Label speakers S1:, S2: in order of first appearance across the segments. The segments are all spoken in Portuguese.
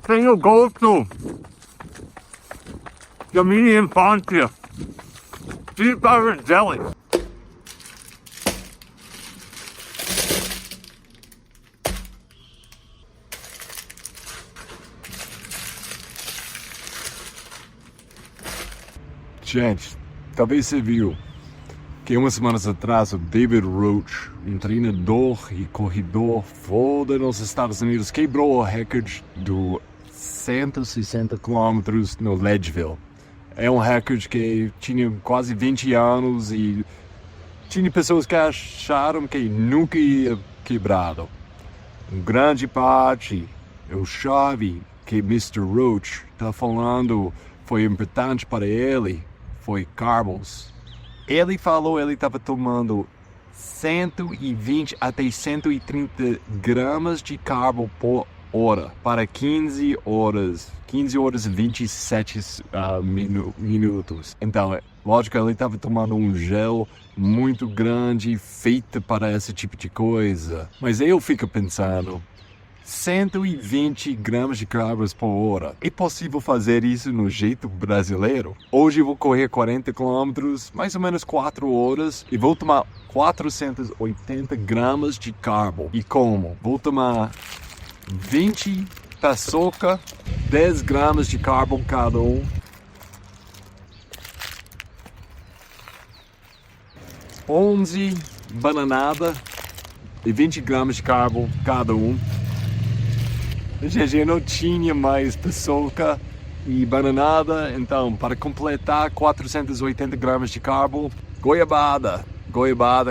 S1: tenho gosto da minha infância. Peanut butter and jelly.
S2: Gente, talvez você viu que umas semanas atrás o David Roach, um treinador e corredor foda nos Estados Unidos, quebrou o recorde do 160 km no Leadville. É um recorde que tinha quase 20 anos e tinha pessoas que acharam que nunca ia quebrado. Em grande parte, o chave que Mr. Roach está falando foi importante para ele, foi carbos. Ele falou que ele estava tomando 120 até 130 gramas de carbo por hora para 15 horas e 27 minutos. Então, lógico, ele estava tomando um gel muito grande, feito para esse tipo de coisa. Mas eu fico pensando, 120 gramas de carbos por hora. É possível fazer isso no jeito brasileiro? Hoje eu vou correr 40 quilômetros, mais ou menos 4 horas, e vou tomar 480 gramas de carbo. E como? Vou tomar 20 paçoca, 10 gramas de carbo cada um. 11 bananada e 20 gramas de carbo cada um. Gente, eu não tinha mais paçoca e bananada, então para completar 480 gramas de carbo, goiabada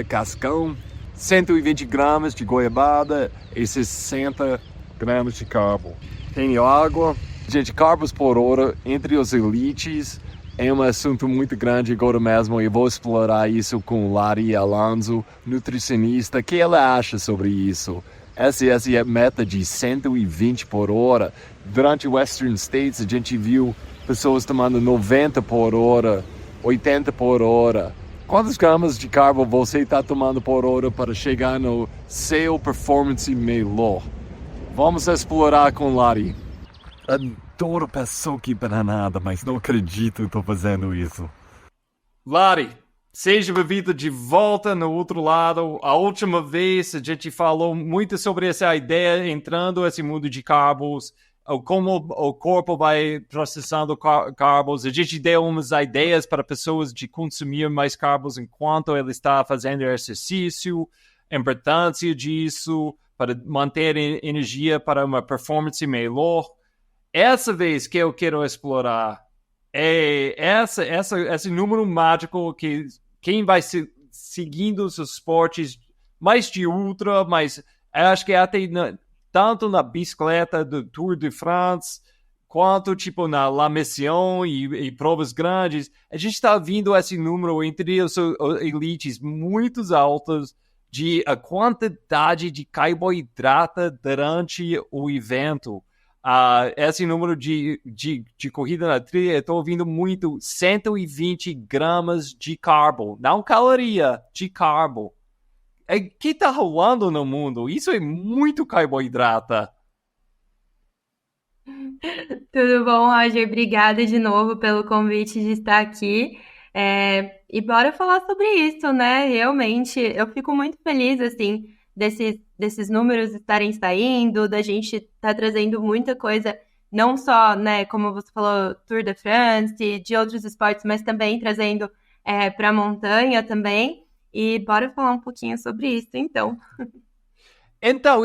S2: cascão, 120 gramas de goiabada e 60 gramas de carbo. Tem água. Gente, carbos por hora entre os elites é um assunto muito grande agora mesmo. Eu vou explorar isso com Lari Alonso, nutricionista. O que ela acha sobre isso? Essa é a meta de 120 por hora. Durante o Western States, a gente viu pessoas tomando 90 por hora, 80 por hora. Quantas gramas de carbo você está tomando por hora para chegar no seu performance melhor? Vamos explorar com Lari. Adoro paçoca e bananada, mas não acredito que estou fazendo isso.
S3: Lari, seja bem-vindo de volta no outro lado. A última vez a gente falou muito sobre essa ideia entrando nesse mundo de carbos, como o corpo vai processando carbos. A gente deu umas ideias para pessoas de consumir mais carbos enquanto ele está fazendo exercício, a importância disso para manter energia para uma performance melhor. Essa vez que eu quero explorar é esse número mágico que quem vai seguindo os esportes mais de ultra, mas acho que até tanto na bicicleta do Tour de France, quanto tipo na La Mission e provas grandes, a gente está vendo esse número entre os elites muito altos de a quantidade de carboidrato durante o evento. Esse número de corrida na trilha, eu estou ouvindo muito 120 gramas de carbo, não caloria, de carbo. O que está rolando no mundo? Isso é muito carboidrato.
S4: Tudo bom, Roger? Obrigada de novo pelo convite de estar aqui. E bora falar sobre isso, né? Realmente, eu fico muito feliz, assim, desses números estarem saindo, da gente estar trazendo muita coisa, não só, né, como você falou, Tour de France, de outros esportes, mas também trazendo para a montanha também. E bora falar um pouquinho sobre isso, então.
S3: Então,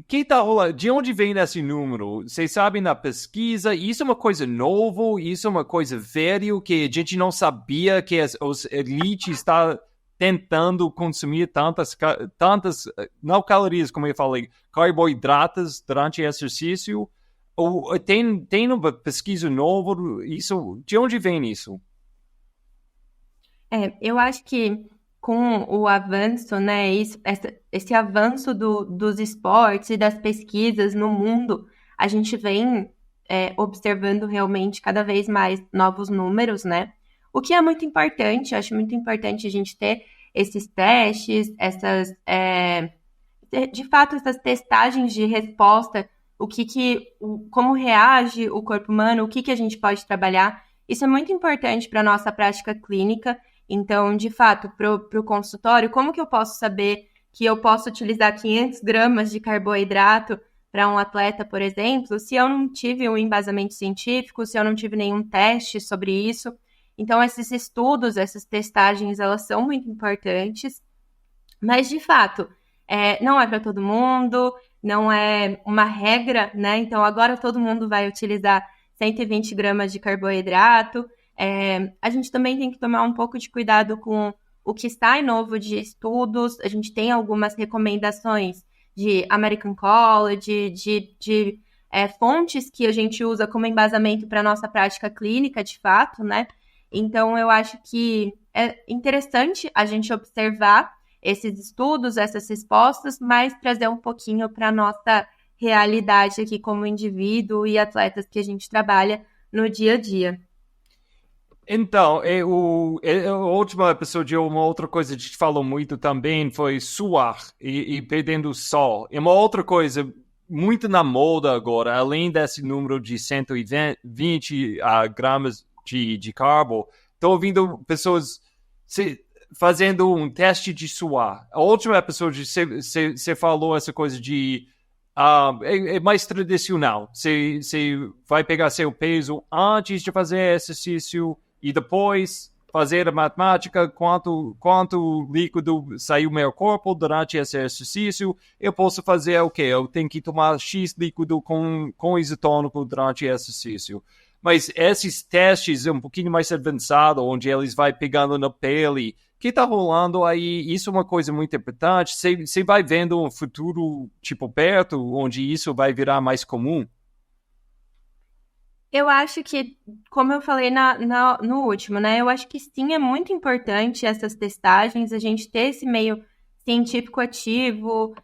S3: que tá rolando? De onde vem esse número? Vocês sabem na pesquisa, isso é uma coisa nova, isso é uma coisa velha, que a gente não sabia que os elites estão tentando consumir tantas, não calorias, como eu falei, carboidratos durante o exercício. Ou tem uma pesquisa nova, isso, de onde vem isso?
S4: Eu acho que com o avanço, né, esse avanço dos esportes e das pesquisas no mundo, a gente vem observando realmente cada vez mais novos números, né? O que é muito importante, eu acho muito importante a gente ter esses testes, de fato, essas testagens de resposta como reage o corpo humano, o que a gente pode trabalhar. Isso é muito importante para a nossa prática clínica. Então, de fato, para o consultório, como que eu posso saber que eu posso utilizar 500 gramas de carboidrato para um atleta, por exemplo, se eu não tive um embasamento científico, se eu não tive nenhum teste sobre isso? Então, esses estudos, essas testagens, elas são muito importantes. Mas, de fato, não é para todo mundo, não é uma regra, né? Então, agora todo mundo vai utilizar 120 gramas de carboidrato. A gente também tem que tomar um pouco de cuidado com o que sai novo de estudos. A gente tem algumas recomendações de American College, de fontes que a gente usa como embasamento para a nossa prática clínica, de fato, né? Então, eu acho que é interessante a gente observar esses estudos, essas respostas, mas trazer um pouquinho para a nossa realidade aqui como indivíduo e atletas que a gente trabalha no dia a dia.
S3: Então, a último episódio, uma outra coisa que a gente falou muito também foi suar e perdendo o sol. E uma outra coisa muito na moda agora, além desse número de 120 gramas de carbo, estou ouvindo pessoas fazendo um teste de suar. A última episódio, você falou essa coisa de... é mais tradicional. Você vai pegar seu peso antes de fazer exercício e depois fazer a matemática, quanto líquido saiu do meu corpo durante esse exercício. Eu posso fazer o quê? Eu tenho que tomar X líquido com isotônico durante o exercício. Mas esses testes um pouquinho mais avançados, onde eles vão pegando na pele, que está rolando aí, isso é uma coisa muito importante. Você vai vendo um futuro, tipo, perto, onde isso vai virar mais comum?
S4: Eu acho que, como eu falei no último, né? Eu acho que sim, é muito importante essas testagens, a gente ter esse meio científico ativo,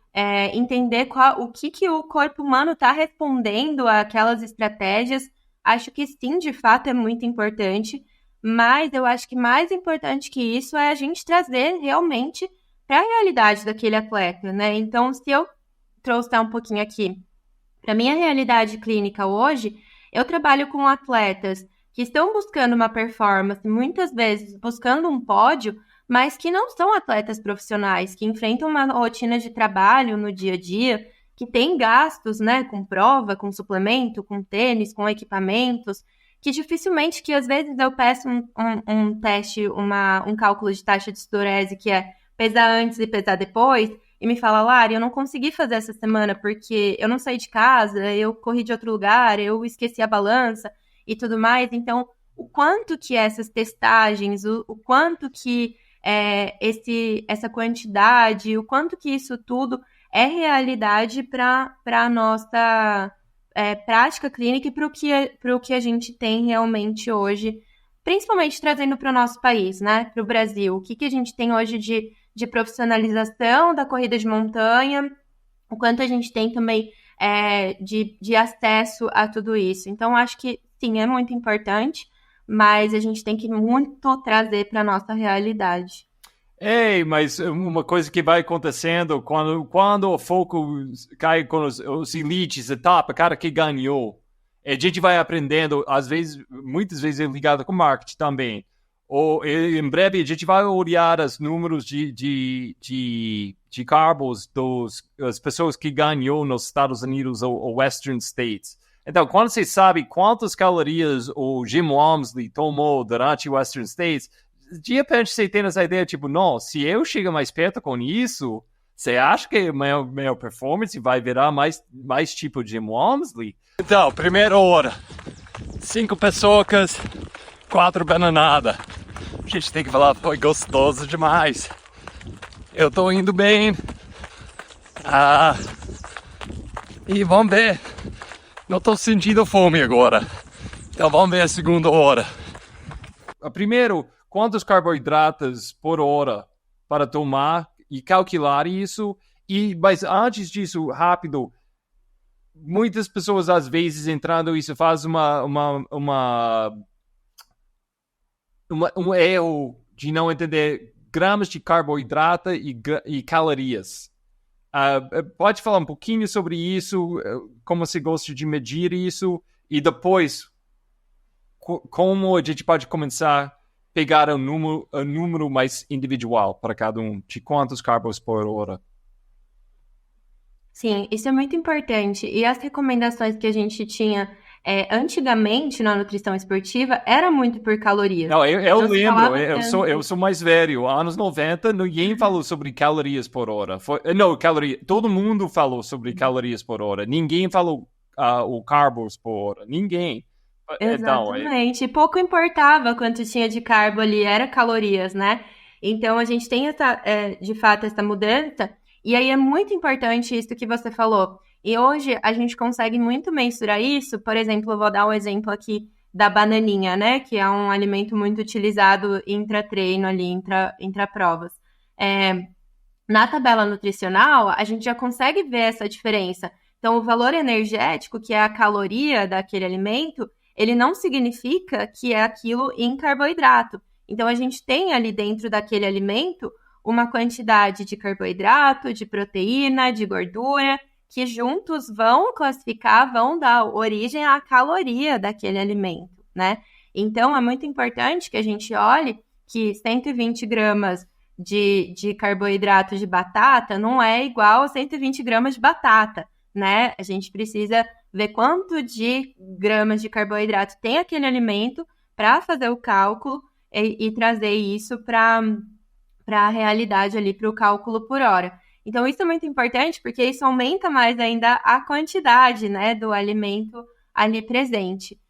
S4: entender o que o corpo humano está respondendo àquelas estratégias. Acho que sim, de fato, é muito importante, mas eu acho que mais importante que isso é a gente trazer realmente para a realidade daquele atleta, né? Então, se eu trouxer um pouquinho aqui para minha realidade clínica hoje, eu trabalho com atletas que estão buscando uma performance, muitas vezes buscando um pódio, mas que não são atletas profissionais, que enfrentam uma rotina de trabalho no dia a dia, que tem gastos, né, com prova, com suplemento, com tênis, com equipamentos, que dificilmente, que às vezes eu peço um teste, um cálculo de taxa de sudorese, que é pesar antes e pesar depois, e me fala, Lari, eu não consegui fazer essa semana porque eu não saí de casa, eu corri de outro lugar, eu esqueci a balança e tudo mais. Então, o quanto que essas testagens, o quanto que essa quantidade, o quanto que isso tudo é realidade para a nossa prática clínica e para o que a gente tem realmente hoje, principalmente trazendo para o nosso país, né? Para o Brasil. O que a gente tem hoje de profissionalização da corrida de montanha, o quanto a gente tem também de acesso a tudo isso. Então, acho que sim, é muito importante, mas a gente tem que muito trazer para a nossa realidade.
S3: Ei, mas uma coisa que vai acontecendo quando o foco cai com os elites, etapa, cara que ganhou, a gente vai aprendendo, às vezes, muitas vezes é ligado com marketing também. Ou em breve a gente vai olhar os números de carbos das pessoas que ganhou nos Estados Unidos ou Western States. Então, quando você sabe quantas calorias o Jim Walmsley tomou durante o Western States, de repente você tem essa ideia, tipo, não, se eu chegar mais perto com isso, você acha que minha performance vai virar mais tipo Jim Walmsley? Então, primeira hora, 5 pessoas, 4 bananadas. A gente tem que falar, foi gostoso demais. Eu tô indo bem. E vamos ver. Não tô sentindo fome agora. Então vamos ver a segunda hora. Primeiro, quantos carboidratos por hora para tomar e calcular isso. Mas antes disso, rápido, muitas pessoas às vezes entrando isso faz um erro de não entender gramas de carboidrato e calorias. Pode falar um pouquinho sobre isso, como você gosta de medir isso, e depois, como a gente pode começar a pegar um número mais individual para cada um, de quantos carbos por hora.
S4: Sim, isso é muito importante. E as recomendações que a gente tinha antigamente na nutrição esportiva era muito por calorias.
S3: Não, eu
S4: Então, se
S3: lembro,
S4: falava
S3: eu
S4: tanto.
S3: sou mais velho. Anos 90, ninguém falou sobre calorias por hora. Todo mundo falou sobre calorias por hora. Ninguém falou o carbos por hora. Ninguém. Então,
S4: Exatamente. E pouco importava quanto tinha de carbo ali, era calorias, né? Então a gente tem de fato essa mudança, e aí é muito importante isso que você falou. E hoje a gente consegue muito mensurar isso. Por exemplo, eu vou dar um exemplo aqui da bananinha, né? Que é um alimento muito utilizado intra-treino ali, intra-provas. Na tabela nutricional, a gente já consegue ver essa diferença. Então, o valor energético, que é a caloria daquele alimento, ele não significa que é aquilo em carboidrato. Então, a gente tem ali dentro daquele alimento uma quantidade de carboidrato, de proteína, de gordura, que juntos vão classificar, vão dar origem à caloria daquele alimento, né? Então, é muito importante que a gente olhe que 120 gramas de carboidrato de batata não é igual a 120 gramas de batata, né? A gente precisa ver quanto de gramas de carboidrato tem aquele alimento para fazer o cálculo e trazer isso para a realidade ali, para o cálculo por hora. Então, isso é muito importante porque isso aumenta mais ainda a quantidade, né, do alimento ali presente.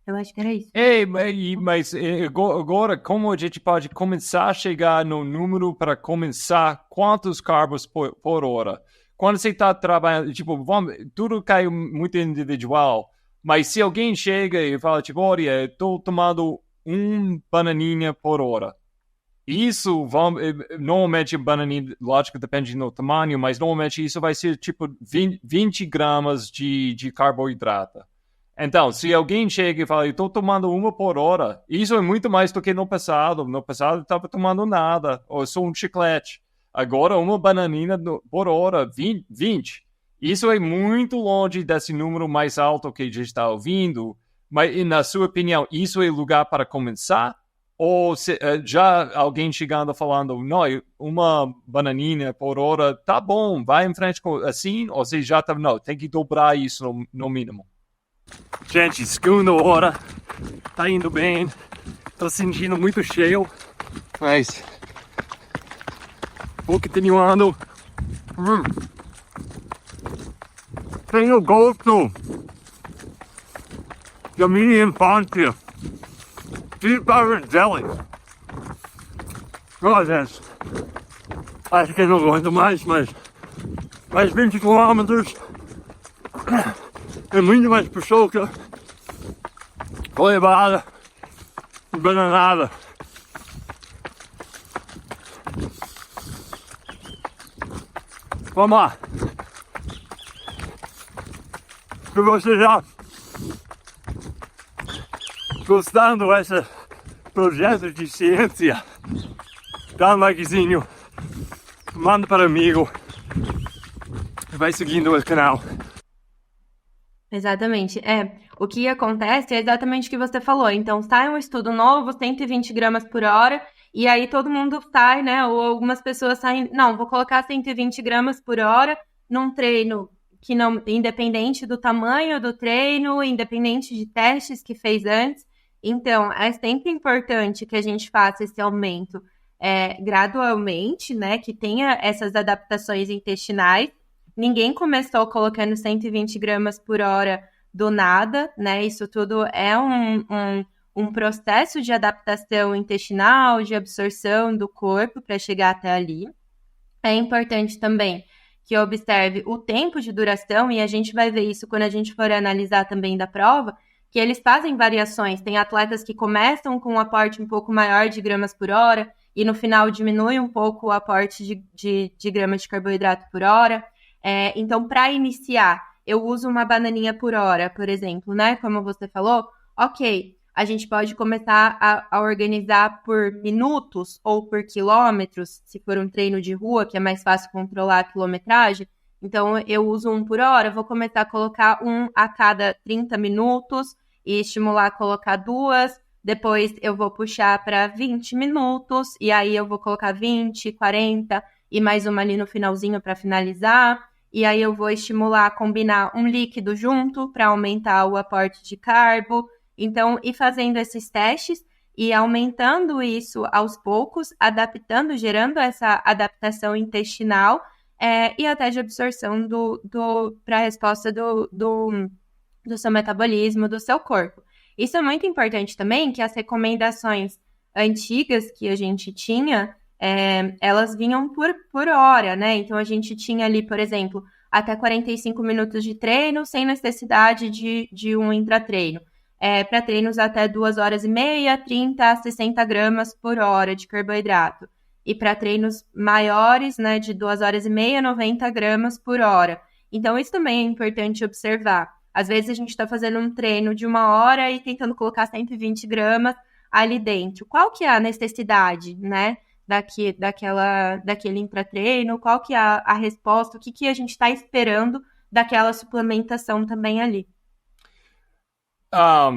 S4: Eu acho que era isso.
S3: Mas agora, como a gente pode começar a chegar no número para começar quantos carbos por hora? Quando você está trabalhando, tipo, tudo cai muito individual, mas se alguém chega e fala, tipo, olha, estou tomando bananinha por hora. Isso, normalmente, bananinha, lógico, depende do tamanho, mas normalmente isso vai ser, tipo, 20 gramas de carboidrato. Então, se alguém chega e fala, eu estou tomando uma por hora, isso é muito mais do que no passado. No passado eu estava tomando nada, ou só um chiclete. Agora, uma bananinha por hora, 20. Isso é muito longe desse número mais alto que a gente está ouvindo. Mas, na sua opinião, isso é lugar para começar? Ou já alguém chegando falando, não, uma bananinha por hora, tá bom, vai em frente assim? Ou você já está, não, tem que dobrar isso no mínimo?
S1: Gente, segunda hora, tá indo bem, tô sentindo muito cheio, mas vou continuando. Tenho gosto da minha infância, peanut butter and jelly. Oh, gente, acho que não aguento mais 20 quilômetros. É muito mais paçoca, levada, bananada. Vamos lá. Se você já gostando desse projeto de ciência, dá um likezinho, manda para amigo e vai seguindo o canal.
S4: Exatamente. O que acontece é exatamente o que você falou. Então, sai um estudo novo, 120 gramas por hora, e aí todo mundo sai, né? Ou algumas pessoas saem, não, vou colocar 120 gramas por hora num treino que não, independente do tamanho do treino, independente de testes que fez antes. Então, é sempre importante que a gente faça esse aumento gradualmente, né? Que tenha essas adaptações intestinais. Ninguém começou colocando 120 gramas por hora do nada, né? Isso tudo é um processo de adaptação intestinal, de absorção do corpo para chegar até ali. É importante também que observe o tempo de duração, e a gente vai ver isso quando a gente for analisar também da prova, que eles fazem variações. Tem atletas que começam com um aporte um pouco maior de gramas por hora e no final diminui um pouco o aporte de gramas de carboidrato por hora. Então, para iniciar, eu uso uma bananinha por hora, por exemplo, né? Como você falou, ok, a gente pode começar a organizar por minutos ou por quilômetros, se for um treino de rua, que é mais fácil controlar a quilometragem. Então, eu uso 1 por hora, vou começar a colocar 1 a cada 30 minutos e estimular a colocar 2. Depois, eu vou puxar para 20 minutos e aí eu vou colocar 20, 40 e mais uma ali no finalzinho para finalizar. E aí, eu vou estimular a combinar um líquido junto para aumentar o aporte de carbo. Então, ir fazendo esses testes e aumentando isso aos poucos, adaptando, gerando essa adaptação intestinal e até de absorção para a resposta do seu metabolismo, do seu corpo. Isso é muito importante também, que as recomendações antigas que a gente tinha, elas vinham por hora, né? Então, a gente tinha ali, por exemplo, até 45 minutos de treino, sem necessidade de um intratreino. Para treinos até 2 horas e meia, 30 a 60 gramas por hora de carboidrato. E para treinos maiores, né, de 2 horas e meia, 90 gramas por hora. Então, isso também é importante observar. Às vezes, a gente está fazendo um treino de 1 hora e tentando colocar 120 gramas ali dentro. Qual que é a necessidade, né, daquele intratreino? Qual que é a resposta? O que a gente está esperando daquela suplementação também ali?
S3: A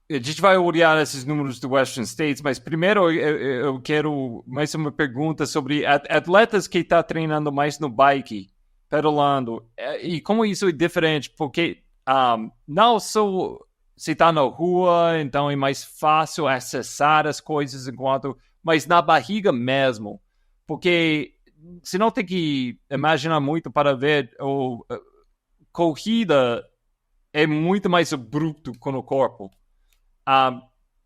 S3: gente vai olhar esses números do Western States, mas primeiro eu quero mais uma pergunta sobre atletas que estão treinando mais no bike, pedalando, e como isso é diferente, porque não só se está na rua, então é mais fácil acessar as coisas mas na barriga mesmo, porque senão tem que imaginar muito para ver corrida é muito mais abrupto com o corpo.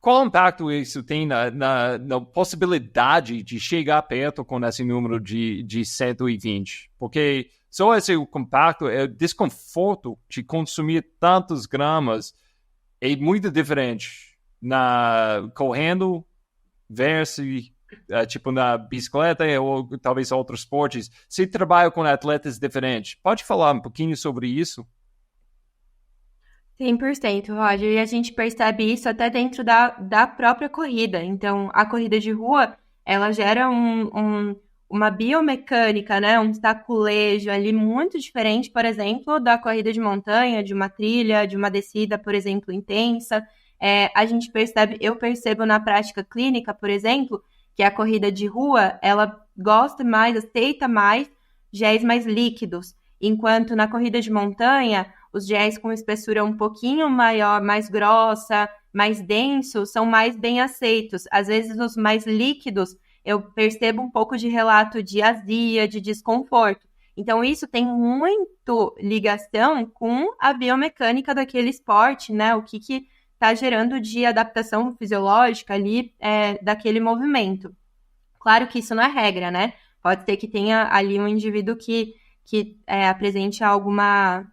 S3: Qual impacto isso tem na possibilidade de chegar perto com esse número de 120? Porque só esse impacto, o desconforto de consumir tantos gramas é muito diferente correndo versus tipo na bicicleta ou talvez outros esportes. Você trabalha com atletas diferentes. Pode falar um pouquinho sobre isso?
S4: 100%, Roger. E a gente percebe isso até dentro da própria corrida. Então, a corrida de rua, ela gera uma biomecânica, né? Um saculejo ali muito diferente, por exemplo, da corrida de montanha, de uma trilha, de uma descida, por exemplo, intensa. Eu percebo na prática clínica, por exemplo, que a corrida de rua, ela gosta mais, aceita mais géis mais líquidos. Enquanto na corrida de montanha, os géis com espessura um pouquinho maior, mais grossa, mais densos, são mais bem aceitos. Às vezes, os mais líquidos, eu percebo um pouco de relato de azia, de desconforto. Então, isso tem muito ligação com a biomecânica daquele esporte, né? O que está gerando de adaptação fisiológica ali daquele movimento. Claro que isso não é regra, né? Pode ser que tenha ali um indivíduo que apresente alguma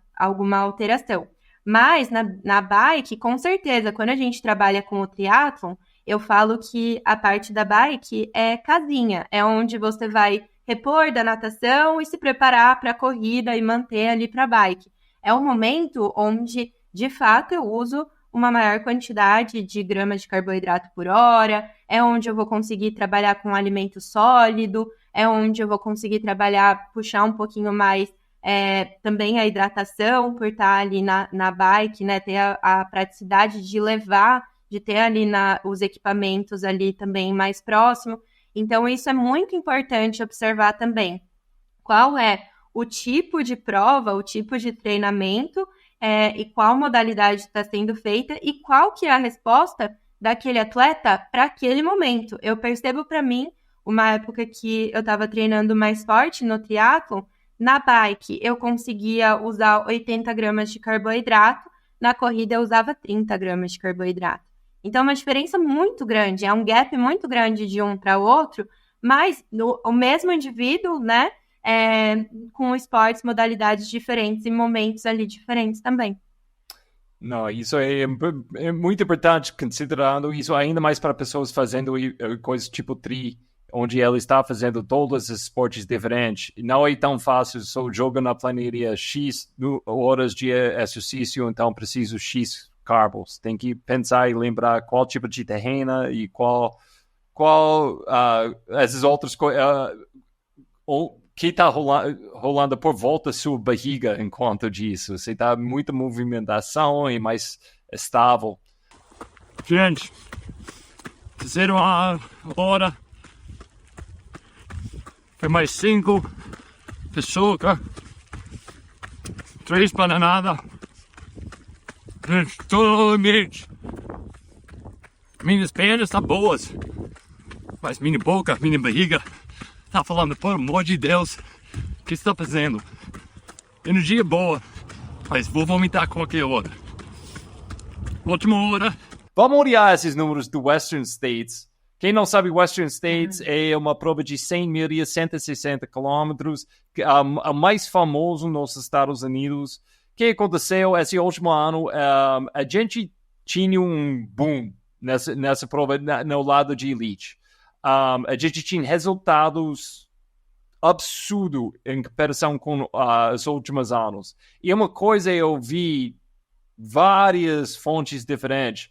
S4: alteração. Mas na bike, com certeza, quando a gente trabalha com o triatlon, eu falo que a parte da bike é casinha, é onde você vai repor da natação e se preparar para a corrida e manter ali para a bike. É o momento onde, de fato, eu uso uma maior quantidade de gramas de carboidrato por hora, é onde eu vou conseguir trabalhar com alimento sólido, é onde eu vou conseguir puxar um pouquinho mais também a hidratação, por estar ali na bike, né, ter a praticidade de levar, de ter ali os equipamentos ali também mais próximo. Então, isso é muito importante observar também. Qual é o tipo de prova, o tipo de treinamento e qual modalidade está sendo feita e qual que é a resposta daquele atleta para aquele momento. Eu percebo para mim, uma época que eu estava treinando mais forte no triatlon, na bike eu conseguia usar 80 gramas de carboidrato, na corrida eu usava 30 gramas de carboidrato. Então, é uma diferença muito grande, é um gap muito grande de um para o outro, mas o mesmo indivíduo, né, com esportes, modalidades diferentes e momentos ali diferentes também.
S3: Não, isso é muito importante, considerando isso ainda mais para pessoas fazendo coisas tipo tri, onde ela está fazendo todos os esportes diferentes. Não é tão fácil, só jogo na planilha X horas de exercício, então preciso X carbos. Tem que pensar e lembrar qual tipo de terreno e qual essas outras coisas, o que está rolando por volta da sua barriga enquanto disso. Você está muita movimentação e mais estável.
S1: Gente, terceira hora. Foi mais 5 de açúcar, 3 bananadas. Gente, totalmente. Minhas pernas estão boas, mas minha boca, minha barriga tá falando, por amor de Deus, o que você está fazendo? Energia boa, mas vou vomitar qualquer hora. Última hora.
S3: Vamos olhar esses números do Western States. Quem não sabe, Western States é uma prova de 100 milhas, 160 quilômetros, a mais famoso nos Estados Unidos. O que aconteceu esse último ano? A gente tinha um boom nessa prova no lado de elite. A gente tinha resultados absurdos em comparação com os últimos anos. E uma coisa eu vi várias fontes diferentes.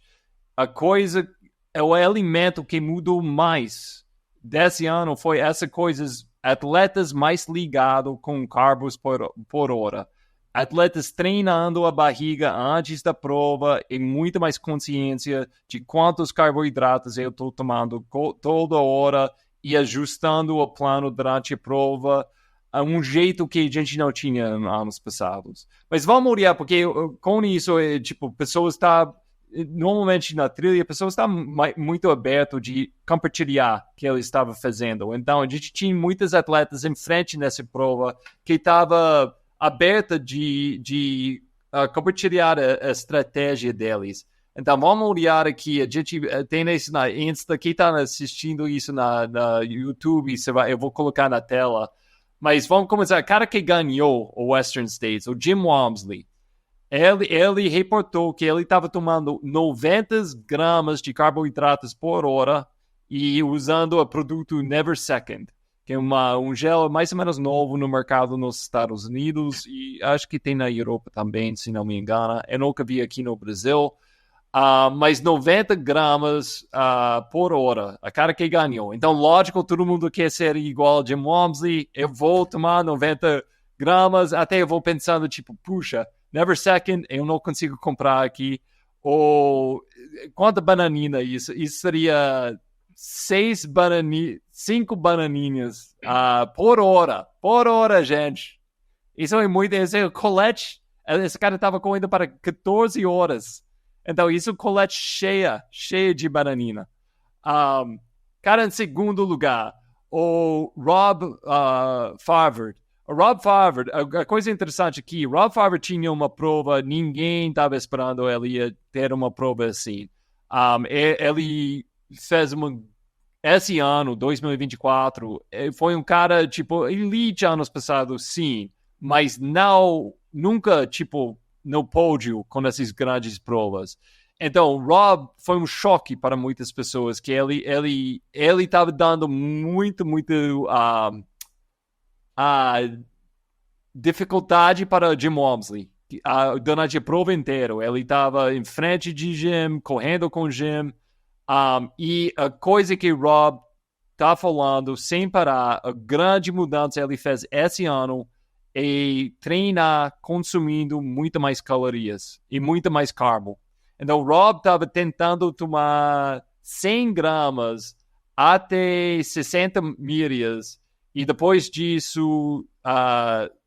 S3: O alimento que mudou mais desse ano foi essas coisas, atletas mais ligados com carbos por hora. Atletas treinando a barriga antes da prova e muito mais consciência de quantos carboidratos eu estou tomando toda hora e ajustando o plano durante a prova a um jeito que a gente não tinha anos passados. Mas vamos olhar, porque com isso, pessoas estão... Normalmente na trilha, a pessoa está muito aberta de compartilhar o que ele estava fazendo. Então, a gente tinha muitos atletas em frente nessa prova que estavam aberta de compartilhar a estratégia deles. Então, vamos olhar aqui. A gente tem isso na Insta. Quem está assistindo isso na YouTube, eu vou colocar na tela. Mas vamos começar. O cara que ganhou o Western States, o Jim Walmsley, ele reportou que ele estava tomando 90 gramas de carboidratos por hora e usando o produto Never Second, que é um gel mais ou menos novo no mercado nos Estados Unidos e acho que tem na Europa também, se não me engano. Eu nunca vi aqui no Brasil. Mas 90 gramas por hora, a cara que ganhou. Então, lógico, todo mundo quer ser igual a Jim Walmsley. Eu vou tomar 90 gramas, até eu vou pensando, puxa, Never Second, eu não consigo comprar aqui. Ou quanta bananina isso? Isso seria 5 bananinhas por hora. Por hora, gente. Isso é muito. Esse é o colete. Esse cara estava correndo para 14 horas. Então, isso é colete cheia de bananina. Cara, em segundo lugar, o Rob Farvard. O Rob Farvard, a coisa interessante aqui, Rob Farvard tinha uma prova, ninguém estava esperando ele ia ter uma prova assim. Ele fez esse ano, 2024, foi um cara, elite anos passados, sim, mas nunca, no pódio com essas grandes provas. Então, Rob foi um choque para muitas pessoas, que ele estava dando muito dificuldade para Jim Walmsley durante a prova inteira. Ele estava em frente de Jim, correndo com Jim, e a coisa que Rob está falando sem parar, a grande mudança ele fez esse ano é treinar consumindo muito mais calorias e muito mais carbo. Então, Rob estava tentando tomar 100 gramas até 60 milhas e depois disso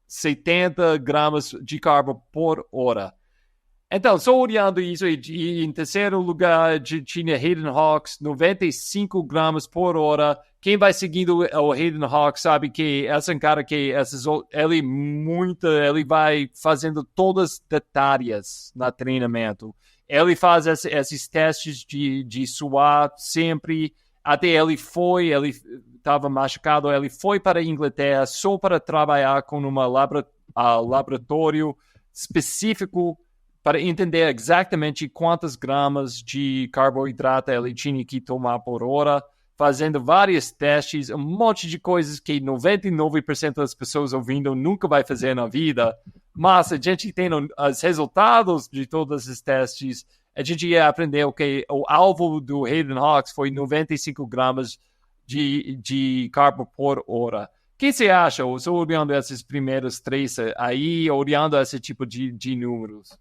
S3: 70 gramas de carbo por hora. Então, só olhando isso, e em terceiro lugar tinha Hayden Hawks, 95 gramas por hora. Quem vai seguindo o Hayden Hawks sabe que esse é um cara que ele vai fazendo todas as detalhes no treinamento. Ele faz esses testes de suar sempre. Até ele estava machucado, ele foi para a Inglaterra só para trabalhar com um laboratório específico para entender exatamente quantas gramas de carboidrato ele tinha que tomar por hora. fazendo vários testes, um monte de coisas que 99% das pessoas ouvindo nunca vai fazer na vida, mas a gente tem os resultados de todos esses testes, a gente ia aprender que o alvo do Hayden Hawks foi 95 gramas de carbo por hora. O que você acha, só olhando esses primeiros 3 aí, olhando esse tipo de números?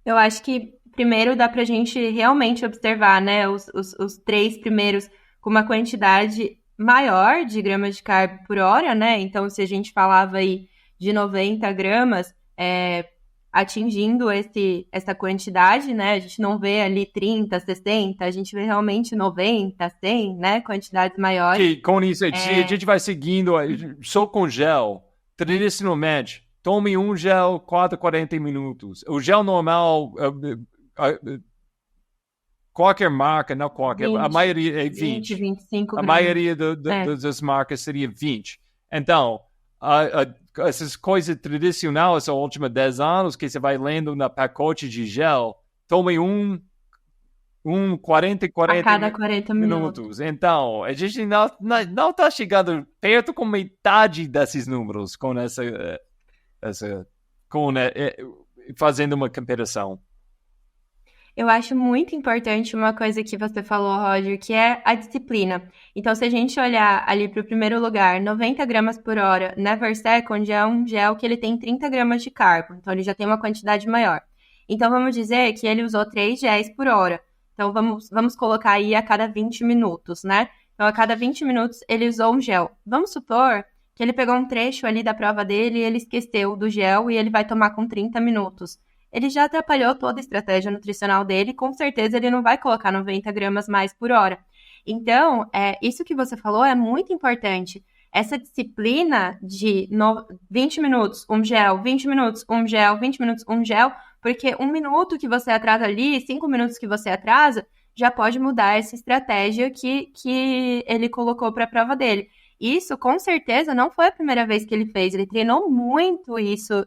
S4: Eu acho que primeiro dá pra gente realmente observar, né, os 3 primeiros com uma quantidade maior de gramas de carbo por hora, né? Então, se a gente falava aí de 90 gramas, atingindo essa quantidade, né? A gente não vê ali 30, 60, a gente vê realmente 90, 100, né? Quantidades maiores.
S3: Que, com isso, a gente vai seguindo só com gel, tradicionalmente. Tome um gel 40 minutos. O gel normal, qualquer marca, não qualquer,
S4: 20,
S3: a maioria é 20.
S4: 25
S3: A
S4: gramas.
S3: maioria das marcas seria 20. Então, essas coisas tradicionais, essa última 10 anos, que você vai lendo na pacote de gel, tome um 40
S4: a cada 40 minutos.
S3: Então, a gente não está chegando perto com metade desses números com fazendo uma comparação.
S4: Eu acho muito importante uma coisa que você falou, Roger, que é a disciplina. Então, se a gente olhar ali para o primeiro lugar, 90 gramas por hora, Never Second é um gel que ele tem 30 gramas de carbo, então ele já tem uma quantidade maior. Então, vamos dizer que ele usou 3 géis por hora. Então, vamos colocar aí a cada 20 minutos, né? Então, a cada 20 minutos ele usou um gel. Vamos supor que ele pegou um trecho ali da prova dele e ele esqueceu do gel e ele vai tomar com 30 minutos. Ele já atrapalhou toda a estratégia nutricional dele, com certeza ele não vai colocar 90 gramas mais por hora. Então, isso que você falou é muito importante. Essa disciplina de 20 minutos, um gel, 20 minutos, um gel, 20 minutos, um gel, porque 1 minuto que você atrasa ali, 5 minutos que você atrasa, já pode mudar essa estratégia que ele colocou para a prova dele. Isso, com certeza, não foi a primeira vez que ele fez. Ele treinou muito isso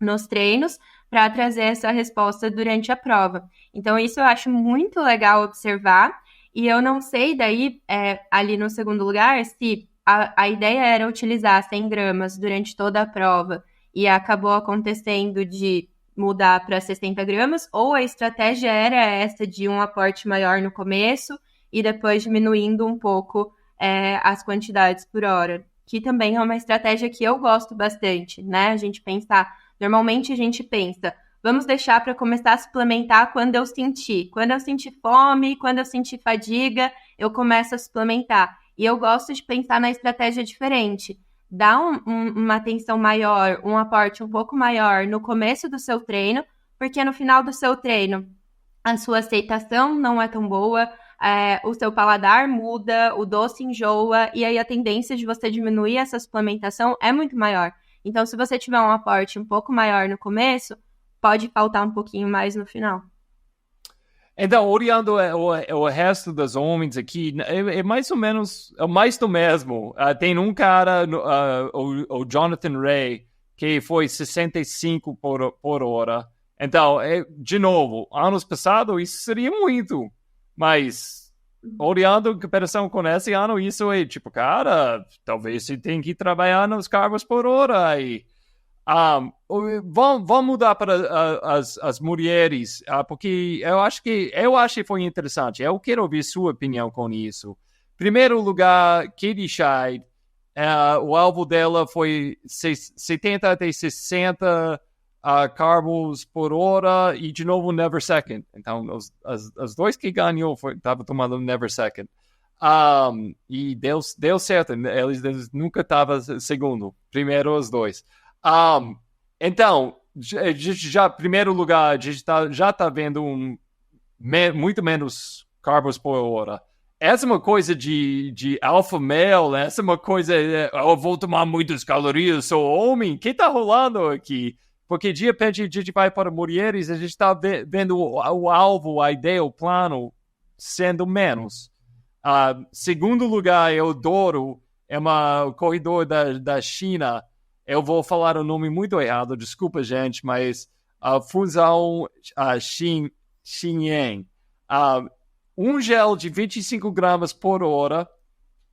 S4: nos treinos para trazer essa resposta durante a prova. Então, isso eu acho muito legal observar. E eu não sei daí, ali no segundo lugar, se a ideia era utilizar 100 gramas durante toda a prova e acabou acontecendo de mudar para 60 gramas, ou a estratégia era essa de um aporte maior no começo e depois diminuindo um pouco as quantidades por hora, que também é uma estratégia que eu gosto bastante, né? Normalmente a gente pensa, vamos deixar para começar a suplementar quando eu sentir fome, quando eu sentir fadiga, eu começo a suplementar. E eu gosto de pensar na estratégia diferente. Dá uma atenção maior, um aporte um pouco maior no começo do seu treino, porque no final do seu treino, a sua aceitação não é tão boa, o seu paladar muda, o doce enjoa, e aí a tendência de você diminuir essa suplementação é muito maior. Então, se você tiver um aporte um pouco maior no começo, pode faltar um pouquinho mais no final.
S3: Então, olhando o resto dos homens aqui, é mais ou menos, é mais do mesmo. Tem um cara, o Jonathan Ray, que foi 65 por hora. Então, de novo, anos passados isso seria muito, mas olhando em comparação com esse ano, isso é tipo, cara, talvez você tenha que trabalhar nos carbos por hora. E, vamos mudar para as mulheres, porque eu acho que foi interessante. Eu quero ouvir sua opinião com isso. Primeiro lugar, Katie Scheid, o alvo dela foi 70 até 60 carbos por hora e de novo Never Second. Então, os dois que ganhou estavam tomando Never Second. E deu certo. Eles nunca estavam segundo. Primeiro os dois. Então, já primeiro lugar, a gente já está vendo muito menos carbos por hora. Essa é uma coisa de alpha male, essa é uma coisa, eu vou tomar muitas calorias, sou homem. O que está rolando aqui? Porque de repente a gente vai para mulheres, a gente está vendo o alvo, a ideia, o plano sendo menos. Segundo lugar, eu adoro, é um corredor da China. Eu vou falar o nome muito errado, desculpa, gente, mas Fuzhou Xinyan. um gel de 25 gramas por hora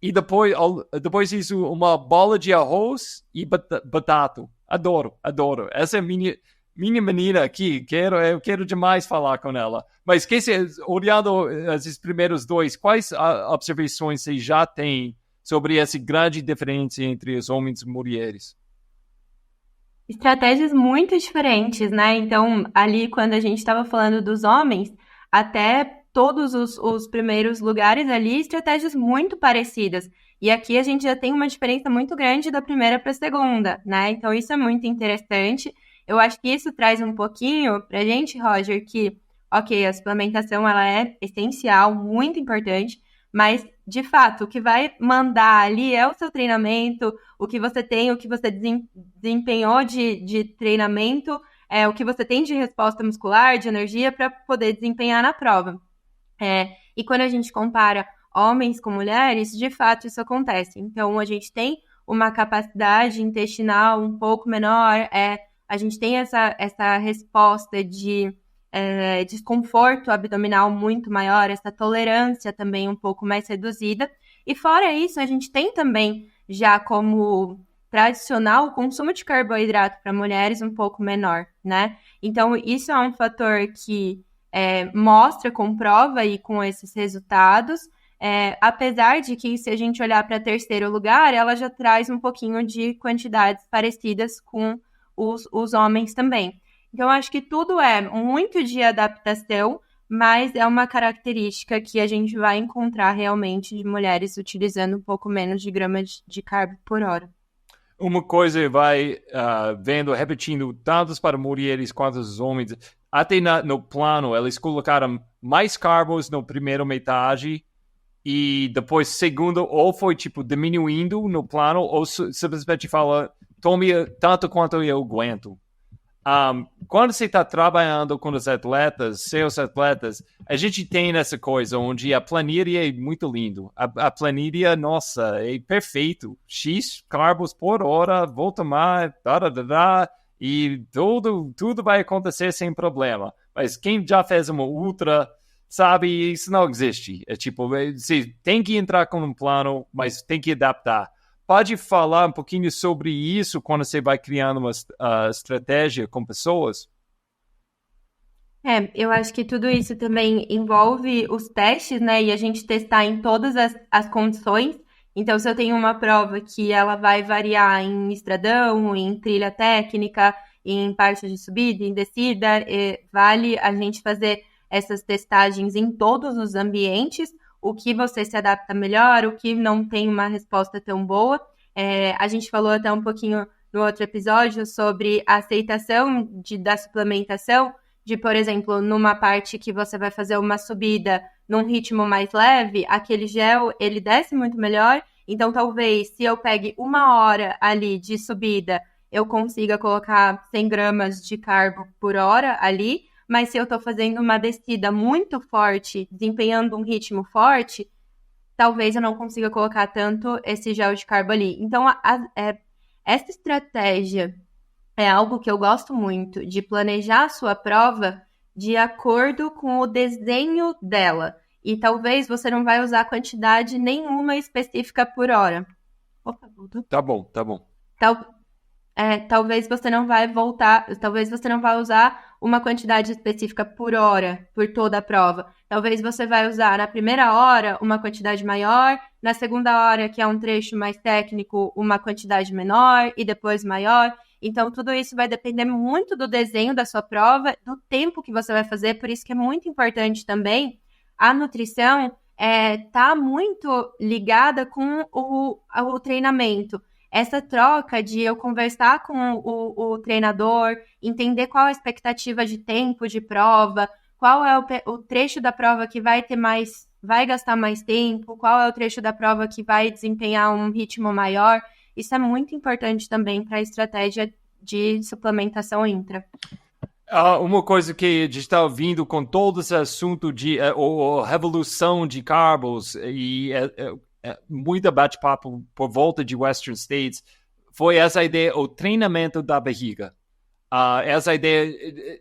S3: e depois isso uma bola de arroz e batata. Adoro. Essa é minha menina aqui, eu quero demais falar com ela. Mas olhando esses primeiros dois, quais observações você já tem sobre essa grande diferença entre os homens e mulheres?
S4: Estratégias muito diferentes, né? Então, ali quando a gente estava falando dos homens, até todos os primeiros lugares ali, estratégias muito parecidas. E aqui a gente já tem uma diferença muito grande da primeira para a segunda, né? Então, isso é muito interessante. Eu acho que isso traz um pouquinho para a gente, Roger, que, ok, a suplementação ela é essencial, muito importante, mas, de fato, o que vai mandar ali é o seu treinamento, o que você tem, o que você desempenhou de treinamento, o que você tem de resposta muscular, de energia para poder desempenhar na prova. E quando a gente compara homens com mulheres, de fato isso acontece. Então, a gente tem uma capacidade intestinal um pouco menor, a gente tem essa resposta de desconforto abdominal muito maior, essa tolerância também um pouco mais reduzida. E fora isso, a gente tem também, já como tradicional, o consumo de carboidrato para mulheres um pouco menor, né? Então, isso é um fator que mostra, comprova aí com esses resultados, apesar de que, se a gente olhar para terceiro lugar, ela já traz um pouquinho de quantidades parecidas com os homens também. Então, acho que tudo é muito de adaptação, mas é uma característica que a gente vai encontrar realmente de mulheres utilizando um pouco menos de gramas de carbo por hora.
S3: Uma coisa vai repetindo, tanto para mulheres quanto os homens, até no plano, eles colocaram mais carbos na primeira metade e depois, segundo, ou foi diminuindo no plano, ou simplesmente fala, tome tanto quanto eu aguento. Quando você está trabalhando com os atletas, seus atletas, a gente tem essa coisa onde a planilha é muito lindo. A planilha, nossa, é perfeito. X carbos por hora, vou tomar, e tudo vai acontecer sem problema. Mas quem já fez uma ultra, sabe, isso não existe. Você tem que entrar com um plano, mas tem que adaptar. Pode falar um pouquinho sobre isso quando você vai criando uma estratégia com pessoas?
S4: Eu acho que tudo isso também envolve os testes, né? E a gente testar em todas as condições. Então, se eu tenho uma prova que ela vai variar em estradão, em trilha técnica, em parte de subida, em descida, vale a gente fazer essas testagens em todos os ambientes, o que você se adapta melhor, o que não tem uma resposta tão boa. A gente falou até um pouquinho no outro episódio sobre a aceitação da suplementação, de, por exemplo, numa parte que você vai fazer uma subida num ritmo mais leve, aquele gel, ele desce muito melhor. Então, talvez, se eu pegue 1 hora ali de subida, eu consiga colocar 100 gramas de carbo por hora ali, mas se eu estou fazendo uma descida muito forte, desempenhando um ritmo forte, talvez eu não consiga colocar tanto esse gel de carbo ali. Então, essa estratégia é algo que eu gosto muito, de planejar a sua prova de acordo com o desenho dela. E talvez você não vai usar quantidade nenhuma específica por hora. Opa, voltou?
S3: Tá bom.
S4: Talvez você não vai usar uma quantidade específica por hora, por toda a prova. Talvez você vai usar na primeira hora uma quantidade maior, na segunda hora, que é um trecho mais técnico, uma quantidade menor e depois maior. Então, tudo isso vai depender muito do desenho da sua prova, do tempo que você vai fazer, por isso que é muito importante também a nutrição tá muito ligada com o treinamento. Essa troca de eu conversar com o treinador, entender qual a expectativa de tempo de prova, qual é o trecho da prova que vai gastar mais tempo, qual é o trecho da prova que vai desempenhar um ritmo maior. Isso é muito importante também para a estratégia de suplementação intra.
S3: Uma coisa que a gente está ouvindo com todo esse assunto de revolução de carbos e muito bate-papo por volta de Western States foi essa ideia, o treinamento da barriga. Essa ideia,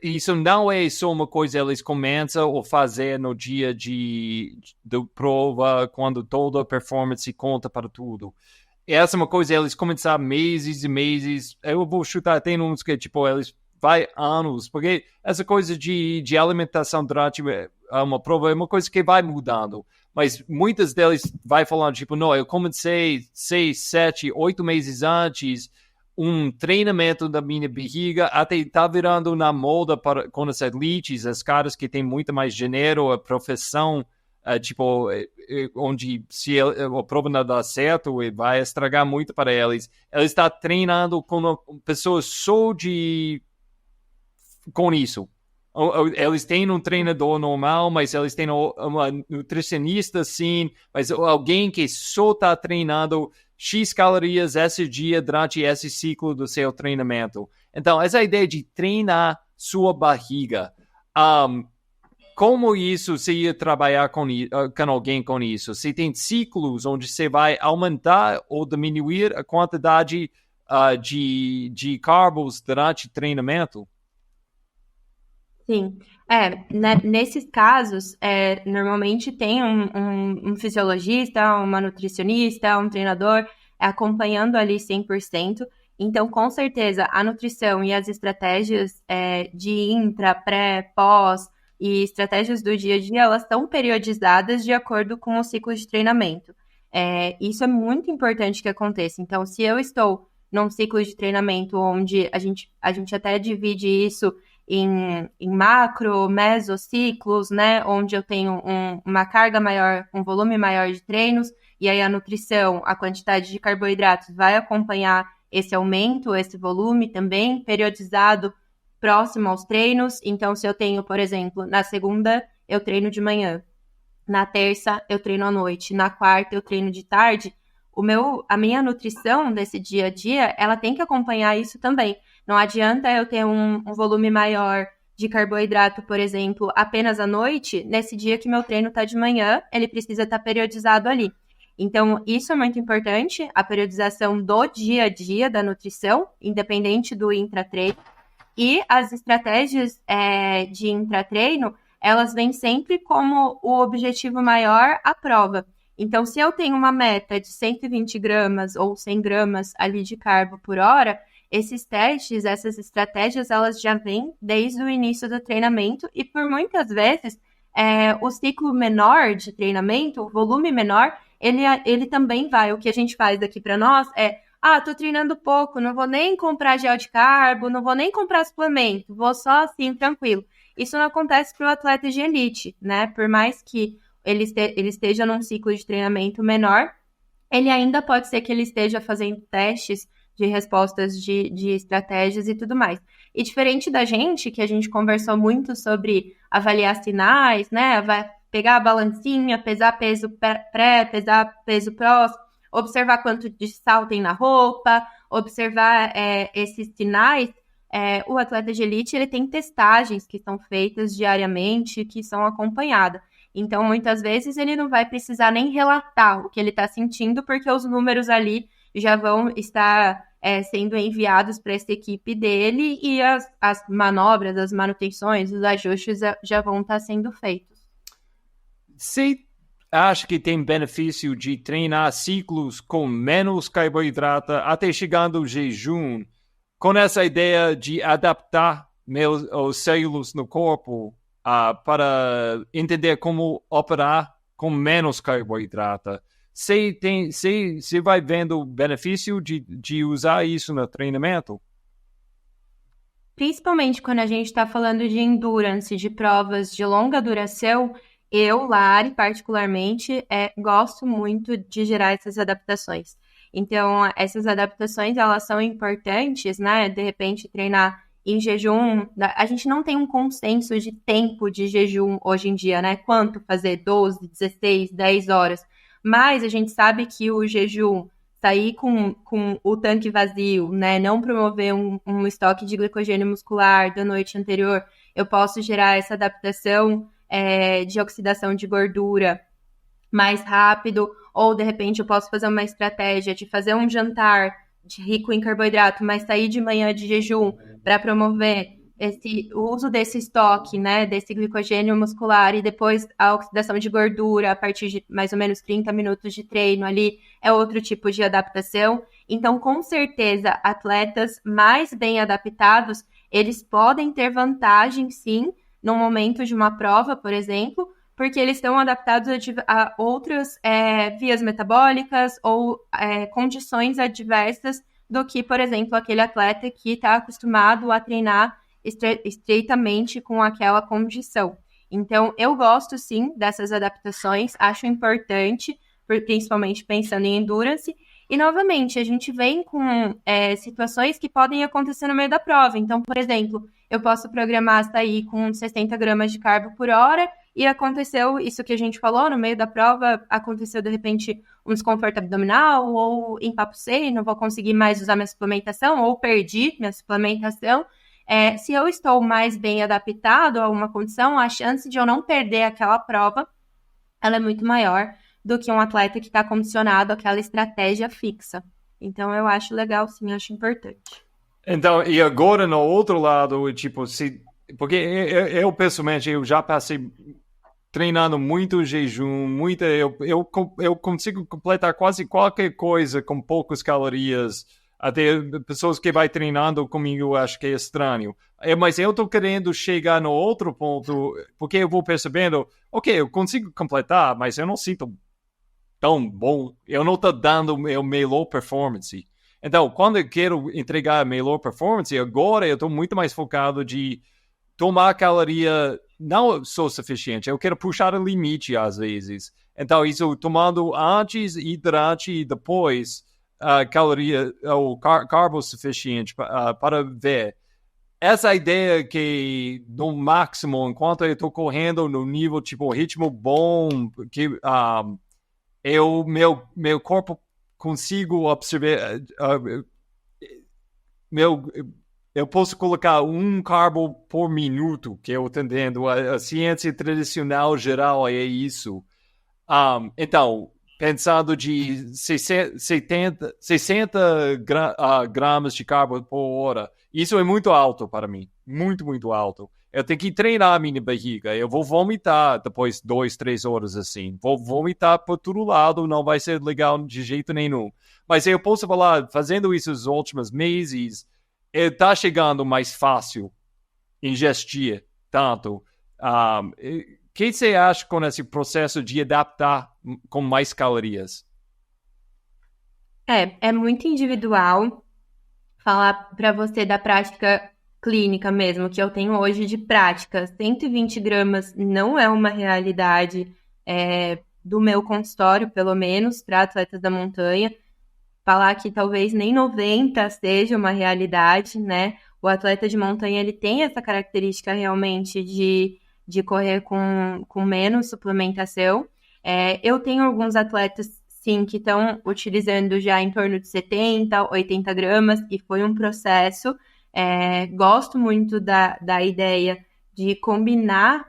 S3: isso não é só uma coisa que eles começam a fazer no dia de prova, quando toda a performance conta para tudo. Essa é uma coisa que eles começaram meses e meses. Eu vou chutar, tem uns que, tipo, eles vai anos, porque essa coisa de alimentação durante uma prova é uma coisa que vai mudando. Mas muitas deles vai falando, tipo, não, eu comecei 6, 7, 8 meses antes treinamento da minha barriga, até está virando na moda com as elites, as caras que têm muito mais dinheiro, a profissão, tipo, onde se a prova não dá certo, vai estragar muito para eles. Eles estão treinando com pessoas só com isso. Eles têm um treinador normal, mas eles têm uma nutricionista, sim, mas alguém que só está treinando X calorias esse dia durante esse ciclo do seu treinamento. Então, essa ideia de treinar sua barriga, como isso você ia trabalhar com alguém com isso? Você tem ciclos onde você vai aumentar ou diminuir a quantidade de carbos durante o treinamento?
S4: Sim, nesses casos, normalmente tem um fisiologista, uma nutricionista, um treinador acompanhando ali 100%. Então, com certeza, a nutrição e as estratégias de intra, pré, pós e estratégias do dia a dia, elas estão periodizadas de acordo com o ciclo de treinamento. Isso é muito importante que aconteça. Então, se eu estou num ciclo de treinamento onde a gente até divide isso em macro, mesociclos, né, onde eu tenho uma carga maior, um volume maior de treinos, e aí a nutrição, a quantidade de carboidratos vai acompanhar esse aumento, esse volume também, periodizado próximo aos treinos. Então, se eu tenho, por exemplo, na segunda eu treino de manhã, na terça eu treino à noite, na quarta eu treino de tarde, a minha nutrição desse dia a dia, ela tem que acompanhar isso também. Não adianta eu ter um volume maior de carboidrato, por exemplo, apenas à noite, nesse dia que meu treino está de manhã, ele precisa estar periodizado ali. Então, isso é muito importante, a periodização do dia a dia da nutrição, independente do intratreino. E as estratégias de intratreino, elas vêm sempre como o objetivo maior a prova. Então, se eu tenho uma meta de 120 gramas ou 100 gramas ali de carbo por hora, esses testes, essas estratégias, elas já vêm desde o início do treinamento e por muitas vezes o ciclo menor de treinamento, o volume menor, ele também vai. O que a gente faz aqui para nós tô treinando pouco, não vou nem comprar gel de carbo, não vou nem comprar suplemento, vou só assim, tranquilo. Isso não acontece para o atleta de elite, né? Por mais que ele esteja num ciclo de treinamento menor, ele ainda pode ser que ele esteja fazendo testes de respostas de estratégias e tudo mais. E diferente da gente, que a gente conversou muito sobre avaliar sinais, né? Vai pegar a balancinha, pesar peso pré, pesar peso pós, observar quanto de sal tem na roupa, observar esses sinais. O atleta de elite, ele tem testagens que são feitas diariamente, que são acompanhadas. Então, muitas vezes, ele não vai precisar nem relatar o que ele está sentindo, porque os números ali já vão estar sendo enviados para essa equipe dele e as manobras, as manutenções, os ajustes já vão estar sendo feitos.
S3: Você acha que tem benefício de treinar ciclos com menos carboidrato até chegando ao jejum, com essa ideia de adaptar os células no corpo para entender como operar com menos carboidrato? Você vai vendo o benefício de usar isso no treinamento?
S4: Principalmente quando a gente está falando de endurance, de provas de longa duração, eu, Lari, particularmente, gosto muito de gerar essas adaptações. Então, essas adaptações, elas são importantes, né? De repente, treinar em jejum, a gente não tem um consenso de tempo de jejum hoje em dia, né? Quanto fazer? 12, 16, 10 horas. Mas a gente sabe que o jejum, sair com o tanque vazio, né? Não promover um estoque de glicogênio muscular da noite anterior, eu posso gerar essa adaptação de oxidação de gordura mais rápido, ou de repente eu posso fazer uma estratégia de fazer um jantar rico em carboidrato, mas sair de manhã de jejum para promover o uso desse estoque, né, desse glicogênio muscular e depois a oxidação de gordura a partir de mais ou menos 30 minutos de treino ali é outro tipo de adaptação. Então, com certeza, atletas mais bem adaptados, eles podem ter vantagem, sim, no momento de uma prova, por exemplo, porque eles estão adaptados a outras vias metabólicas ou condições adversas do que, por exemplo, aquele atleta que está acostumado a treinar estreitamente com aquela condição. Então, eu gosto, sim, dessas adaptações, acho importante, principalmente pensando em endurance. E, novamente, a gente vem com situações que podem acontecer no meio da prova. Então, por exemplo, eu posso programar sair com 60 gramas de carbo por hora e aconteceu isso que a gente falou, no meio da prova, aconteceu, de repente, um desconforto abdominal ou empapocei, não vou conseguir mais usar minha suplementação ou perdi minha suplementação. Se eu estou mais bem adaptado a uma condição, a chance de eu não perder aquela prova, ela é muito maior do que um atleta que está condicionado àquela estratégia fixa. Então, eu acho legal, sim, acho importante.
S3: Então, e agora no outro lado, tipo, porque eu pessoalmente, eu já passei treinando muito jejum, eu consigo completar quase qualquer coisa com poucas calorias. Até pessoas que vai treinando comigo, acho que é estranho. Mas eu tô querendo chegar no outro ponto, porque eu vou percebendo, ok, eu consigo completar, mas eu não sinto tão bom. Eu não tô dando meu melhor performance. Então, quando eu quero entregar a melhor performance, agora eu tô muito mais focado de tomar caloria não sou suficiente. Eu quero puxar o limite às vezes. Então, isso tomando antes, hidrante e depois caloria ou carbo suficiente para ver. Essa ideia que no máximo, enquanto eu estou correndo no nível, tipo, ritmo bom, que meu corpo consigo observar, eu posso colocar um carbo por minuto, que eu entendendo. A ciência tradicional geral é isso. Então, pensando de 60 gramas de carbo por hora, isso é muito alto para mim. Muito, muito alto. Eu tenho que treinar a minha barriga. Eu vou vomitar depois de 2, 3 horas assim. Vou vomitar por todo lado, não vai ser legal de jeito nenhum. Mas eu posso falar, fazendo isso nos últimos meses, está chegando mais fácil ingestir tanto. O que você acha com esse processo de adaptar com mais calorias?
S4: É muito individual. Falar para você da prática clínica mesmo, que eu tenho hoje de prática. 120 gramas não é uma realidade do meu consultório, pelo menos, para atletas da montanha. Falar que talvez nem 90 seja uma realidade, né? O atleta de montanha, ele tem essa característica realmente de correr com menos suplementação. Eu tenho alguns atletas, sim, que estão utilizando já em torno de 70, 80 gramas, e foi um processo. Gosto muito da ideia de combinar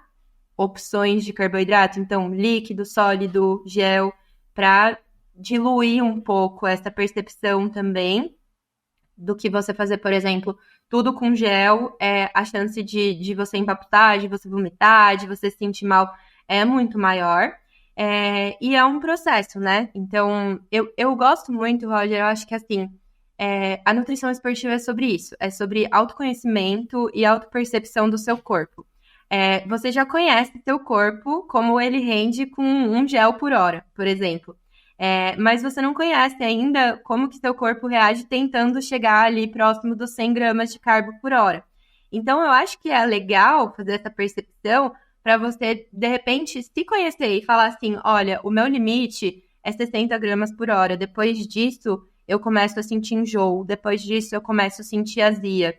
S4: opções de carboidrato, então líquido, sólido, gel, para diluir um pouco essa percepção também do que você fazer, por exemplo, tudo com gel, a chance de você empaputar, de você vomitar, de você se sentir mal é muito maior. E é um processo, né? Então, eu gosto muito, Roger, eu acho que assim, a nutrição esportiva é sobre isso, é sobre autoconhecimento e autopercepção do seu corpo. Você já conhece seu corpo, como ele rende com 1 gel por hora, por exemplo. Mas você não conhece ainda como que seu corpo reage tentando chegar ali próximo dos 100 gramas de carbo por hora. Então, eu acho que é legal fazer essa percepção para você, de repente, se conhecer e falar assim, olha, o meu limite é 60 gramas por hora. Depois disso, eu começo a sentir enjoo. Depois disso, eu começo a sentir azia.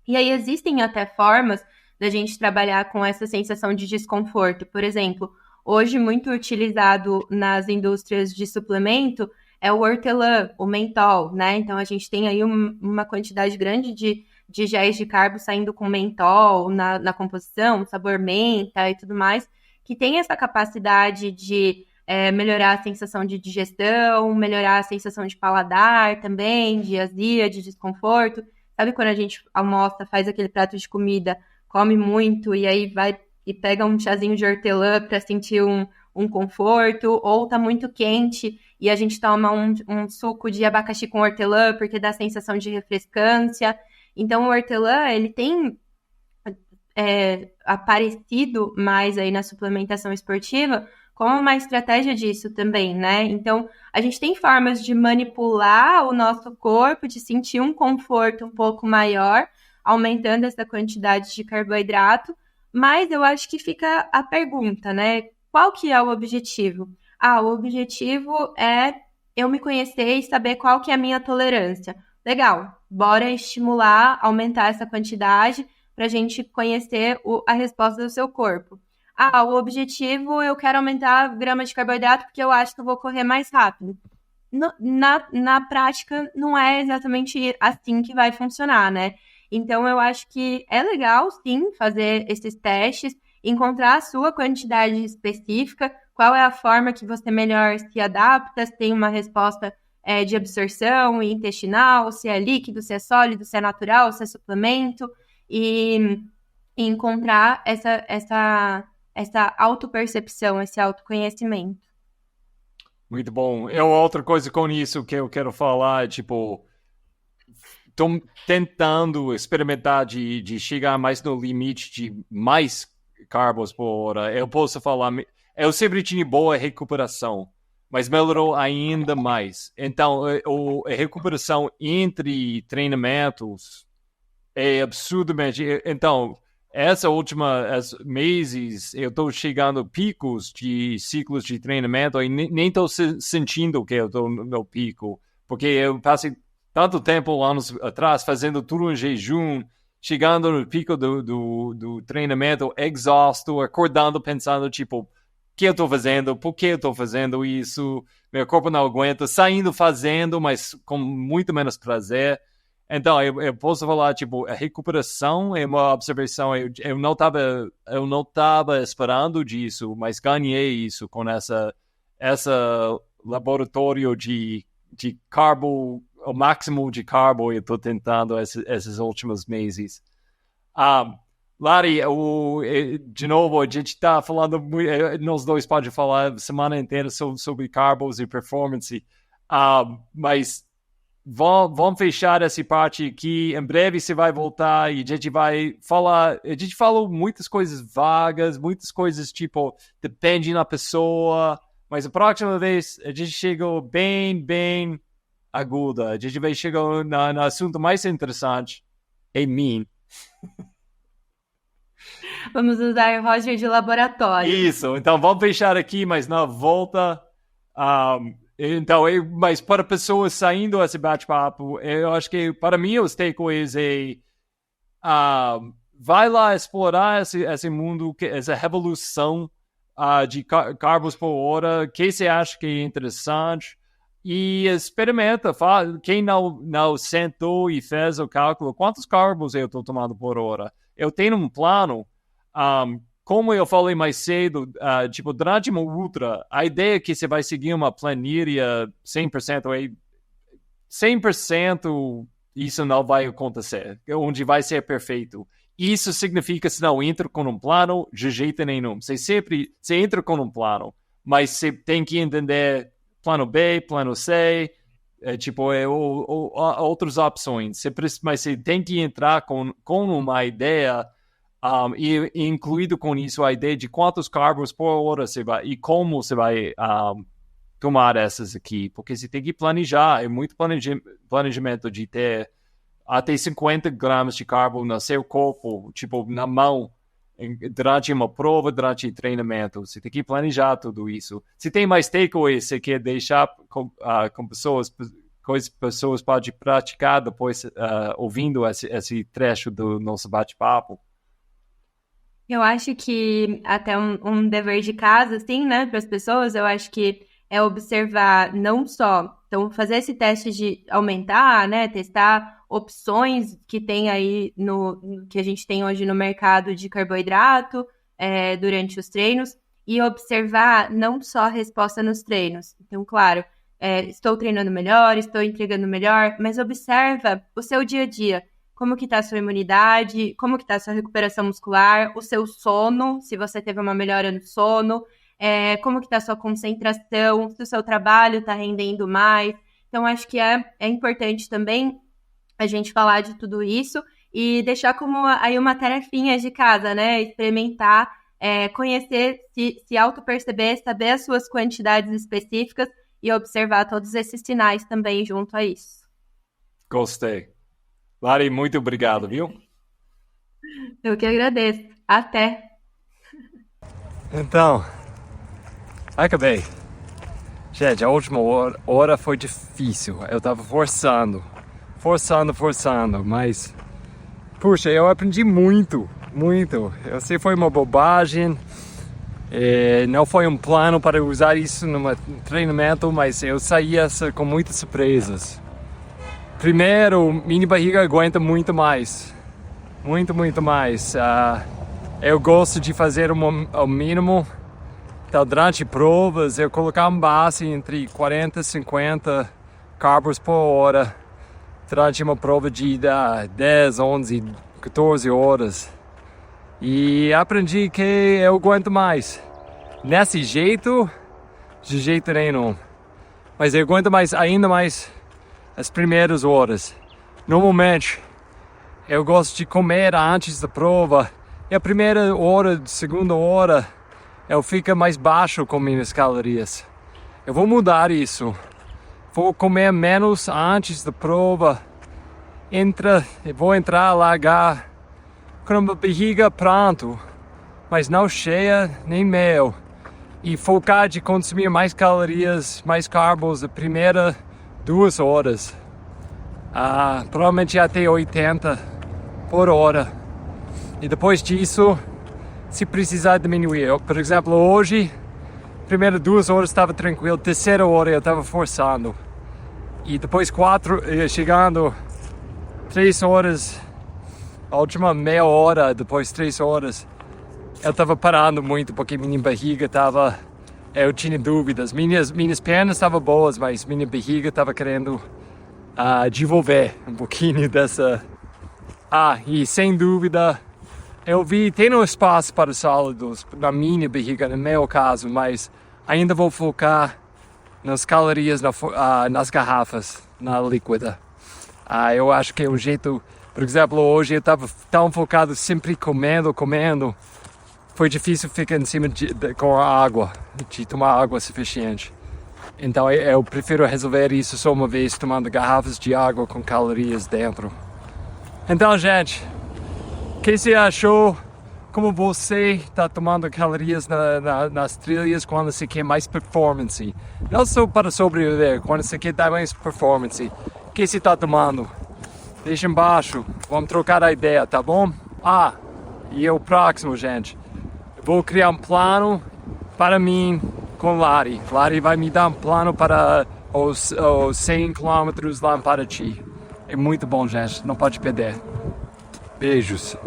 S4: E aí, existem até formas da gente trabalhar com essa sensação de desconforto. Por exemplo, hoje muito utilizado nas indústrias de suplemento é o hortelã, o mentol, né? Então, a gente tem aí uma quantidade grande de géis de carbo saindo com mentol na composição, sabor menta e tudo mais, que tem essa capacidade de melhorar a sensação de digestão, melhorar a sensação de paladar também, de azia, de desconforto. Sabe quando a gente almoça, faz aquele prato de comida, come muito e aí vai e pega um chazinho de hortelã para sentir um conforto, ou tá muito quente e a gente toma um suco de abacaxi com hortelã porque dá sensação de refrescância. Então, o hortelã, ele tem aparecido mais aí na suplementação esportiva como uma estratégia disso também, né? Então, a gente tem formas de manipular o nosso corpo, de sentir um conforto um pouco maior, aumentando essa quantidade de carboidrato, mas eu acho que fica a pergunta, né? Qual que é o objetivo? O objetivo é eu me conhecer e saber qual que é a minha tolerância. Legal, bora estimular, aumentar essa quantidade para a gente conhecer a resposta do seu corpo. O objetivo, eu quero aumentar a grama de carboidrato porque eu acho que eu vou correr mais rápido. Na prática, não é exatamente assim que vai funcionar, né? Então, eu acho que é legal, sim, fazer esses testes, encontrar a sua quantidade específica, qual é a forma que você melhor se adapta, se tem uma resposta de absorção intestinal, se é líquido, se é sólido, se é natural, se é suplemento, e encontrar essa autopercepção, esse autoconhecimento.
S3: Muito bom. Outra coisa com isso que eu quero falar é, tipo, estou tentando experimentar de chegar mais no limite de mais carbos por hora. Eu posso falar, eu sempre tinha boa recuperação, mas melhorou ainda mais. Então, a recuperação entre treinamentos é absurdamente... Então, meses, eu estou chegando a picos de ciclos de treinamento e nem estou sentindo que eu estou no pico, porque eu passei tanto tempo anos atrás fazendo tudo em jejum, chegando no pico do treinamento exausto, acordando pensando, tipo, o que eu estou fazendo, por que eu estou fazendo isso, meu corpo não aguenta, saindo fazendo, mas com muito menos prazer. Então, eu posso falar, tipo, a recuperação é uma observação, eu não estava esperando disso, mas ganhei isso com essa laboratório de carbo, o máximo de carbo eu estou tentando esses últimos meses. Lari, de novo, a gente está falando, nós dois podemos falar a semana inteira sobre carbos e performance, mas vamos fechar essa parte aqui. Em breve você vai voltar e a gente vai falar. A gente falou muitas coisas vagas, muitas coisas tipo, depende da pessoa. Mas a próxima vez a gente chegou bem aguda. A gente vai chegar no assunto mais interessante. É mim.
S4: Vamos usar Roger de laboratório.
S3: Isso. Então vamos fechar aqui, mas na volta. Então, mas para pessoas saindo desse bate-papo, eu acho que para mim os takeaways vai lá explorar esse mundo, essa revolução de carbos por hora, que você acha que é interessante e experimenta. Quem não sentou e fez o cálculo, quantos carbos eu estou tomando por hora? Eu tenho um plano. Como eu falei mais cedo, tipo, durante uma ultra, a ideia é que você vai seguir uma planilha 100%, 100% isso não vai acontecer, onde vai ser perfeito. Isso significa que se não entra com um plano, de jeito nenhum. Você entra com um plano, mas você tem que entender plano B, plano C, outras opções. Mas você tem que entrar com uma ideia. E incluído com isso a ideia de quantos carbos por hora você vai e como você vai tomar essas aqui, porque você tem que planejar, é muito planejamento de ter até 50 gramas de carbo no seu corpo, tipo, na mão, durante uma prova, durante treinamento. Você tem que planejar tudo isso. Se tem mais takeaways, você quer deixar com pessoas, coisas que pessoas podem praticar depois, ouvindo esse trecho do nosso bate-papo.
S4: Eu acho que até um dever de casa, assim, né, para as pessoas, eu acho que é observar não só, então fazer esse teste de aumentar, né, testar opções que tem aí que a gente tem hoje no mercado de carboidrato durante os treinos e observar não só a resposta nos treinos. Então, claro, estou treinando melhor, estou entregando melhor, mas observa o seu dia a dia. Como que está a sua imunidade, como que está a sua recuperação muscular, o seu sono, se você teve uma melhora no sono, como que está a sua concentração, se o seu trabalho está rendendo mais. Então, acho que é importante também a gente falar de tudo isso e deixar como aí uma tarefinha de casa, né? Experimentar, conhecer, se auto-perceber, saber as suas quantidades específicas e observar todos esses sinais também junto a isso.
S3: Gostei. Lari, muito obrigado, viu?
S4: Eu que agradeço. Até!
S1: Então, acabei. Gente, a última hora foi difícil. Eu tava forçando, mas... Puxa, eu aprendi muito. Eu sei que foi uma bobagem. Não foi um plano para usar isso no treinamento, mas eu saí com muitas surpresas. Primeiro, minha barriga aguenta muito mais. Muito mais. Eu gosto de fazer o mínimo. Então, durante provas, eu colocar uma base entre 40 e 50 carbos por hora. Durante uma prova de 10, 11, 14 horas. E aprendi que eu aguento mais. Nesse jeito, de jeito nenhum. Mas eu aguento ainda mais as primeiras horas. Normalmente, eu gosto de comer antes da prova. E a primeira hora, segunda hora, eu fico mais baixo com minhas calorias. Eu vou mudar isso. Vou comer menos antes da prova. Vou entrar, largar com uma barriga pronto, mas não cheia nem meio. E focar de consumir mais calorias, mais carbos as primeiras 2 horas. Provavelmente até 80 por hora. E depois disso, se precisar diminuir. Por exemplo, hoje, primeiras 2 horas estava tranquilo, terceira hora eu estava forçando. E depois chegando 3 horas, a última meia hora, depois 3 horas, eu estava parando muito porque minha barriga estava... Eu tinha dúvidas. Minhas pernas estavam boas, mas minha barriga estava querendo desenvolver um pouquinho dessa... e sem dúvida, eu vi, tem um espaço para sólidos na minha barriga, no meu caso, mas ainda vou focar nas calorias nas garrafas, na líquida. Eu acho que é um jeito... Por exemplo, hoje eu estava tão focado sempre comendo. Foi difícil ficar em cima com a água, de tomar água suficiente. Então eu prefiro resolver isso só uma vez, tomando garrafas de água com calorias dentro. Então, gente, o que você achou? Como você está tomando calorias nas trilhas quando você quer mais performance? Não só para sobreviver, quando você quer dar mais performance. O que você está tomando? Deixa embaixo, vamos trocar a ideia, tá bom? E o próximo, gente. Eu vou criar um plano para mim com Lari. Lari vai me dar um plano para os 100 km lá em Paraty. É muito bom, gente. Não pode perder. Beijos.